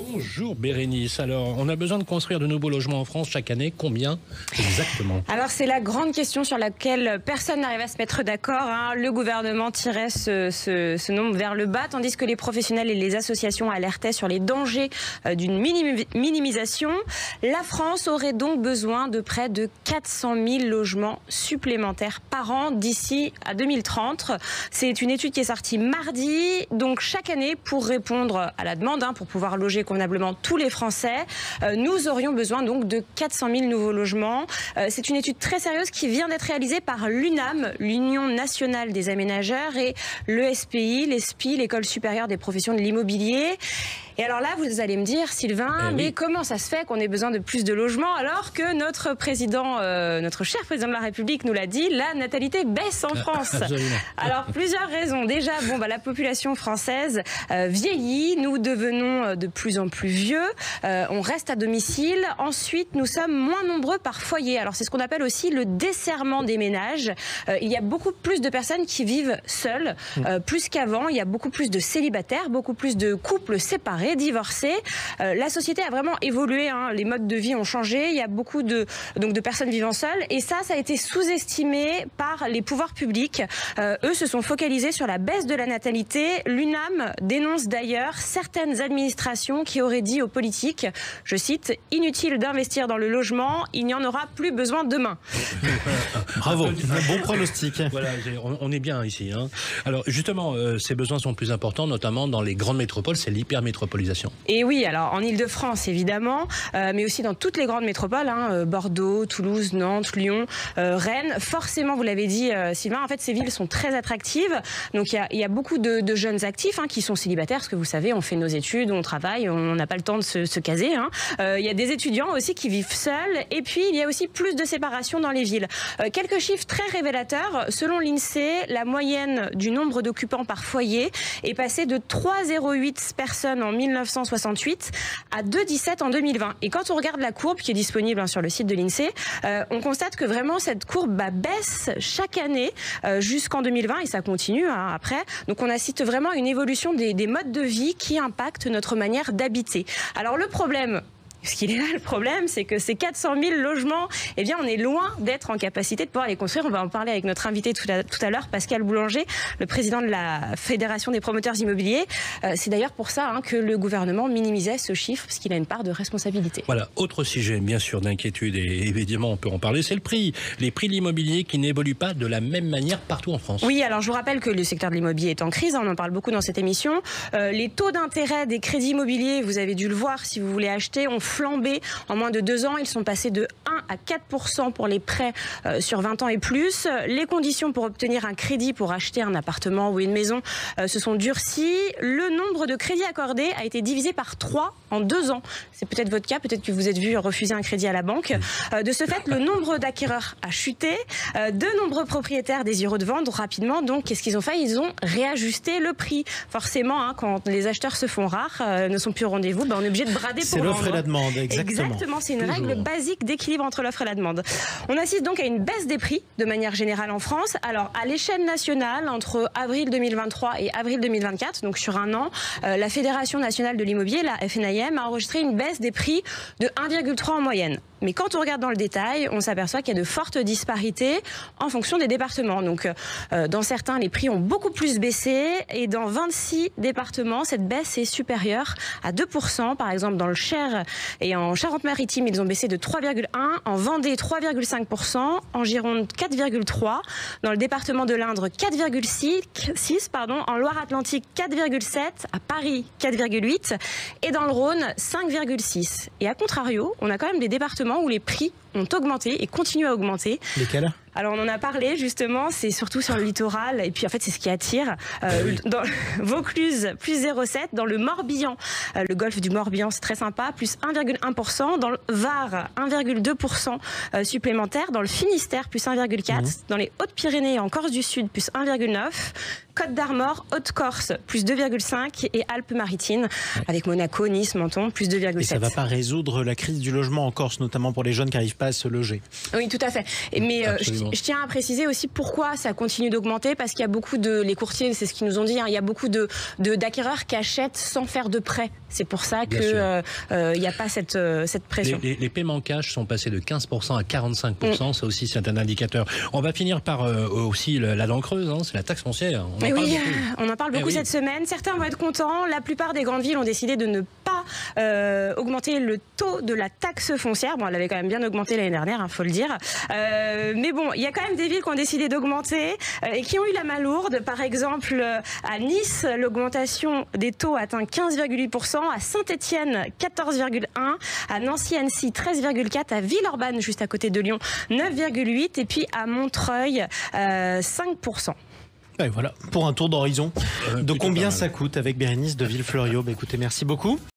Bonjour Bérénice. Alors, on a besoin de construire de nouveaux logements en France chaque année. Combien exactement? Alors, c'est la grande question sur laquelle personne n'arrive à se mettre d'accord. Le gouvernement tirait ce nombre vers le bas, tandis que les professionnels et les associations alertaient sur les dangers d'une minimisation. La France aurait donc besoin de près de 400 000 logements supplémentaires par an d'ici à 2030. C'est une étude qui est sortie mardi. Donc, chaque année, pour répondre à la demande, pour pouvoir loger convenablement tous les Français, nous aurions besoin donc de 400 000 nouveaux logements. C'est une étude très sérieuse qui vient d'être réalisée par l'UNAM, l'Union nationale des aménageurs, et l'ESPI, l'ESPI, l'École supérieure des professions de l'immobilier. Et alors là, vous allez me dire, Sylvain, mais comment ça se fait qu'on ait besoin de plus de logements alors que notre président, notre cher président de la République nous l'a dit, la natalité baisse en France. Alors, plusieurs raisons. Déjà, la population française vieillit, nous devenons de plus en plus vieux, on reste à domicile. Ensuite, nous sommes moins nombreux par foyer. Alors, c'est ce qu'on appelle aussi le desserrement des ménages. Il y a beaucoup plus de personnes qui vivent seules, plus qu'avant. Il y a beaucoup plus de célibataires, beaucoup plus de couples séparés, divorcés. La société a vraiment évolué, les modes de vie ont changé, il y a beaucoup de personnes vivant seules, et ça a été sous-estimé par les pouvoirs publics. Eux se sont focalisés sur la baisse de la natalité. L'UNAM dénonce d'ailleurs certaines administrations qui auraient dit aux politiques, je cite, « Inutile d'investir dans le logement, il n'y en aura plus besoin demain ». Bravo, bon pronostic. Voilà, on est bien ici. Alors justement, ces besoins sont plus importants, notamment dans les grandes métropoles, c'est l'hypermétropolisation. Et oui, alors en Ile-de-France évidemment, mais aussi dans toutes les grandes métropoles, Bordeaux, Toulouse, Nantes, Lyon, Rennes. Forcément, vous l'avez dit Sylvain, en fait ces villes sont très attractives. Donc il y a beaucoup de jeunes actifs qui sont célibataires, parce que vous savez, on fait nos études, on travaille, on n'a pas le temps de se caser. Il y a des étudiants aussi qui vivent seuls, et puis il y a aussi plus de séparation dans les villes. Quelques chiffres très révélateurs. Selon l'INSEE, la moyenne du nombre d'occupants par foyer est passée de 3,08 personnes en 1968 à 2,17 en 2020. Et quand on regarde la courbe qui est disponible sur le site de l'INSEE, on constate que vraiment cette courbe baisse chaque année jusqu'en 2020, et ça continue après. Donc on assiste vraiment à une évolution des modes de vie qui impactent notre manière d'habiter. Alors le problème, ce qu'il est là, le problème, c'est que ces 400 000 logements, on est loin d'être en capacité de pouvoir les construire. On va en parler avec notre invité tout à l'heure, Pascal Boulanger, le président de la Fédération des promoteurs immobiliers. C'est d'ailleurs pour ça que le gouvernement minimisait ce chiffre, parce qu'il a une part de responsabilité. Voilà, autre sujet, bien sûr, d'inquiétude, et évidemment, on peut en parler, c'est le prix. Les prix de l'immobilier qui n'évoluent pas de la même manière partout en France. Oui, alors je vous rappelle que le secteur de l'immobilier est en crise, on en parle beaucoup dans cette émission. Les taux d'intérêt des crédits immobiliers, vous avez dû le voir si vous voulez acheter, ont flambé en moins de 2 ans. Ils sont passés de 1 à 4% pour les prêts sur 20 ans et plus. Les conditions pour obtenir un crédit pour acheter un appartement ou une maison se sont durcies. Le nombre de crédits accordés a été divisé par 3 en 2 ans. C'est peut-être votre cas, peut-être que vous êtes vu refuser un crédit à la banque. De ce fait, le nombre d'acquéreurs a chuté. De nombreux propriétaires désireux de vendre rapidement. Donc, qu'est-ce qu'ils ont fait? Ils ont réajusté le prix. Forcément, quand les acheteurs se font rares, ne sont plus au rendez-vous, on est obligé de brader pour vendre. C'est l'offre et la demande. Exactement, c'est une règle basique d'équilibre entre l'offre et la demande. On assiste donc à une baisse des prix de manière générale en France. Alors, à l'échelle nationale, entre avril 2023 et avril 2024, donc sur un an, la Fédération nationale de l'immobilier, la FNIM, a enregistré une baisse des prix de 1,3 en moyenne. Mais quand on regarde dans le détail, on s'aperçoit qu'il y a de fortes disparités en fonction des départements. Donc, dans certains, les prix ont beaucoup plus baissé, et dans 26 départements, cette baisse est supérieure à 2%. Par exemple, dans le Cher et en Charente-Maritime, ils ont baissé de 3,1%, en Vendée 3,5%, en Gironde 4,3%, dans le département de l'Indre 4,6%, en Loire-Atlantique 4,7%, à Paris 4,8% et dans le Rhône 5,6%. Et à contrario, on a quand même des départements où les prix ont augmenté et continuent à augmenter. Lesquels ? Alors on en a parlé justement, c'est surtout sur le littoral, et puis en fait c'est ce qui attire. Dans Vaucluse, plus 0,7%, dans le Morbihan, le golfe du Morbihan, c'est très sympa, plus 1,1%, dans le Var, 1,2% supplémentaire, dans le Finistère, plus 1,4%, dans les Hautes-Pyrénées et en Corse du Sud, plus 1,9%, Côte d'Armor, Haute-Corse, plus 2,5%, et Alpes-Maritimes, avec Monaco, Nice, Menton, plus 2,7%. Et ça ne va pas résoudre la crise du logement en Corse, notamment pour les jeunes qui n'arrivent pas à se loger. Oui, tout à fait. Mais je tiens à préciser aussi pourquoi ça continue d'augmenter, parce qu'il y a beaucoup les courtiers, c'est ce qu'ils nous ont dit, hein, il y a beaucoup d'acquéreurs qui achètent sans faire de prêt. C'est pour ça que il n'y a pas cette pression. Les paiements cash sont passés de 15% à 45%. Ça aussi, c'est un indicateur. On va finir par aussi la dent creuse, hein, c'est la taxe foncière. On en parle beaucoup cette semaine. Certains vont être contents. La plupart des grandes villes ont décidé de ne pas augmenter le taux de la taxe foncière. Bon, elle avait quand même bien augmenté l'année dernière, faut le dire. Mais bon, il y a quand même des villes qui ont décidé d'augmenter et qui ont eu la main lourde. Par exemple, à Nice, l'augmentation des taux atteint 15,8%. À Saint-Étienne, 14,1%. À Nancy-Annecy, 13,4%. À Villeurbanne, juste à côté de Lyon, 9,8%. Et puis à Montreuil, 5%. Et voilà, pour un tour d'horizon de combien ça coûte avec Bérénice de Villefloriot. Écoutez, merci beaucoup.